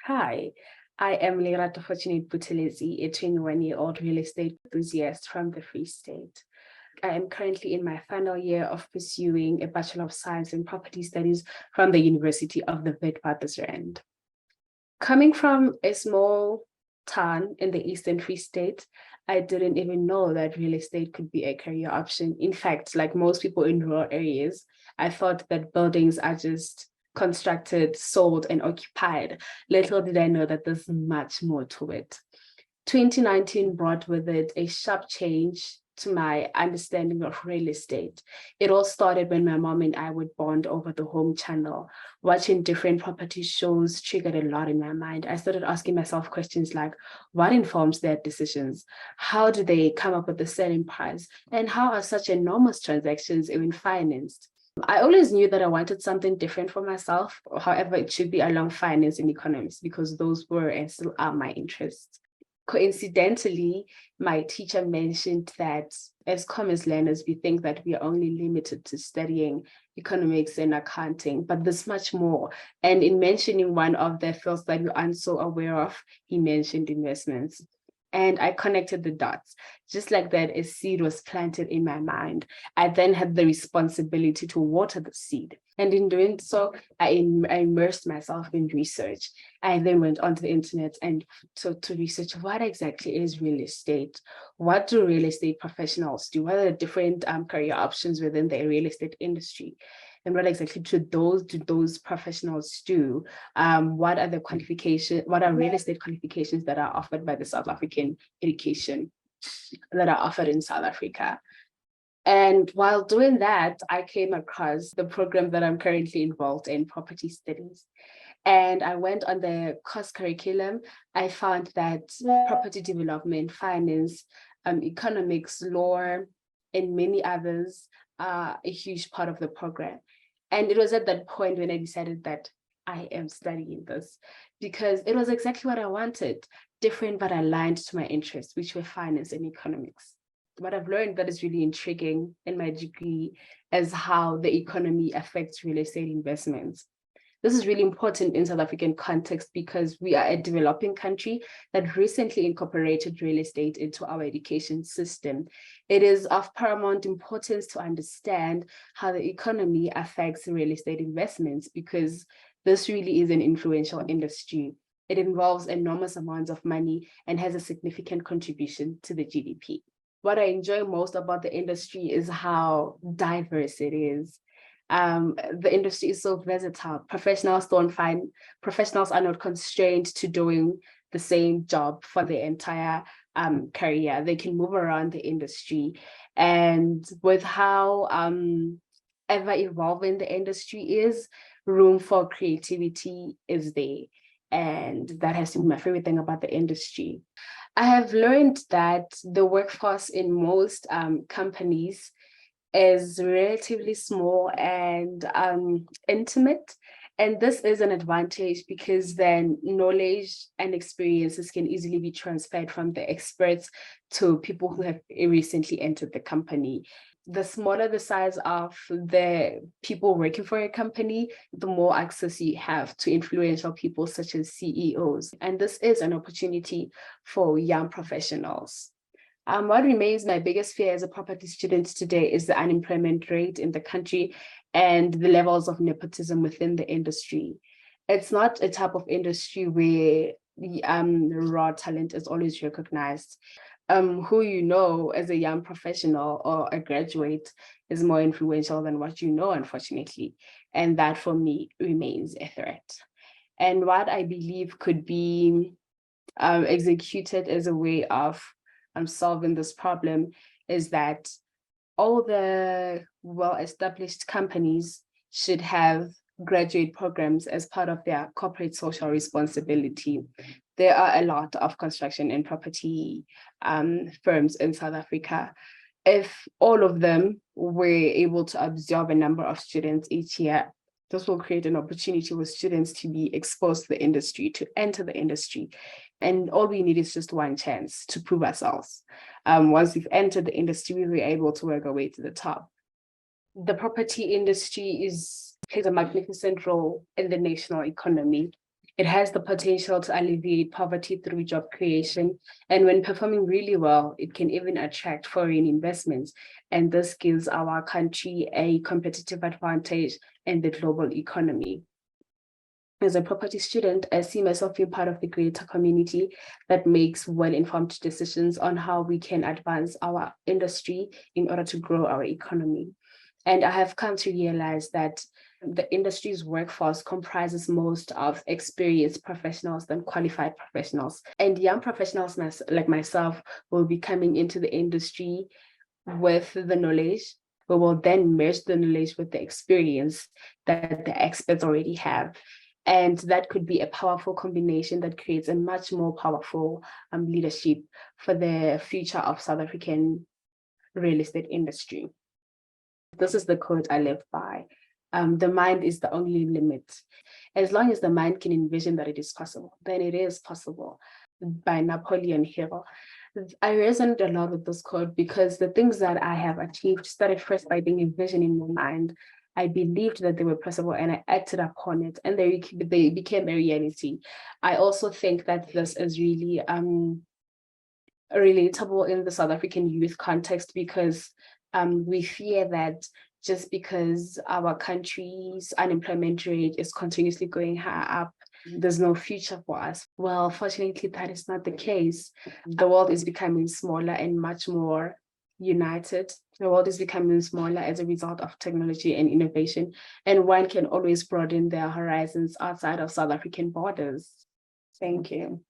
Hi, I am Fortunate Buthelezi, a 21-year-old real estate enthusiast from the Free State. I am currently in my final year of pursuing a Bachelor of Science in Property Studies from the University of the Witwatersrand. Coming from a small town in the Eastern Free State, I didn't even know that real estate could be a career option. In fact, like most people in rural areas, I thought that buildings are just constructed, sold, and occupied. Little did I know that there's much more to it. 2019 brought with it a sharp change to my understanding of real estate. It all started when my mom and I would bond over the home channel. Watching different property shows triggered a lot in my mind. I started asking myself questions like, what informs their decisions? How do they come up with the selling price? And how are such enormous transactions even financed? I always knew that I wanted something different for myself. However, it should be along finance and economics because those were and still are my interests. Coincidentally, my teacher mentioned that as commerce learners, we think that we are only limited to studying economics and accounting, but there's much more. And in mentioning one of the fields that we aren't so aware of, he mentioned investments. And I connected the dots. Just like that, a seed was planted in my mind. I then had the responsibility to water the seed. And in doing so, I immersed myself in research. I then went onto the internet and to research what exactly is real estate. What do real estate professionals do? What are the different career options within the real estate industry? And what exactly do those professionals do? What are the qualifications? What are real estate qualifications that are offered by the South African education that are offered in South Africa? And while doing that, I came across the program that I'm currently involved in, property studies. And I went on the course curriculum. I found that property development, finance, economics, law, and many others are a huge part of the program. And it was at that point when I decided that I am studying this because it was exactly what I wanted, different but aligned to my interests, which were finance and economics. What I've learned that is really intriguing in my degree is how the economy affects real estate investments. This is really important in South African context because we are a developing country that recently incorporated real estate into our education system. It is of paramount importance to understand how the economy affects real estate investments because this really is an influential industry. It involves enormous amounts of money and has a significant contribution to the GDP. What I enjoy most about the industry is how diverse it is. The industry is so versatile. Professionals are not constrained to doing the same job for their entire career. They can move around the industry. And with how ever evolving the industry is, room for creativity is there. And that has to be my favorite thing about the industry. I have learned that the workforce in most companies is relatively small and intimate. And this is an advantage because then knowledge and experiences can easily be transferred from the experts to people who have recently entered the company. The smaller the size of the people working for a company, the more access you have to influential people such as CEOs. And this is an opportunity for young professionals. What remains my biggest fear as a property student today is the unemployment rate in the country and the levels of nepotism within the industry. It's not a type of industry where the raw talent is always recognized. Who you know as a young professional or a graduate is more influential than what you know, unfortunately. And that for me remains a threat. And what I believe could be executed as a way of solving this problem is that all the well-established companies should have graduate programs as part of their corporate social responsibility. There are a lot of construction and property firms in South Africa. If all of them were able to absorb a number of students each year, this will create an opportunity for students to be exposed to the industry, to enter the industry. And all we need is just one chance to prove ourselves. Once we've entered the industry, we're able to work our way to the top. The property industry plays a magnificent role in the national economy. It has the potential to alleviate poverty through job creation. And when performing really well, it can even attract foreign investments. And this gives our country a competitive advantage in the global economy. As a property student, I see myself being part of the greater community that makes well-informed decisions on how we can advance our industry in order to grow our economy. And I have come to realize that the industry's workforce comprises most of experienced professionals than qualified professionals. And young professionals like myself will be coming into the industry with the knowledge. We will then merge the knowledge with the experience that the experts already have. And that could be a powerful combination that creates a much more powerful leadership for the future of South African real estate industry. This is the quote I live by. The mind is the only limit. As long as the mind can envision that it is possible, then it is possible. By Napoleon Hill. I resonate a lot with this quote because the things that I have achieved started first by being a vision in my mind. I believed that they were possible and I acted upon it, and they became a reality. I also think that this is really relatable in the South African youth context because we fear that just because our country's unemployment rate is continuously going high up, there's no future for us. Well, fortunately, that is not the case. The world is becoming smaller and much more united. The world is becoming smaller as a result of technology and innovation, and one can always broaden their horizons outside of South African borders. Thank you.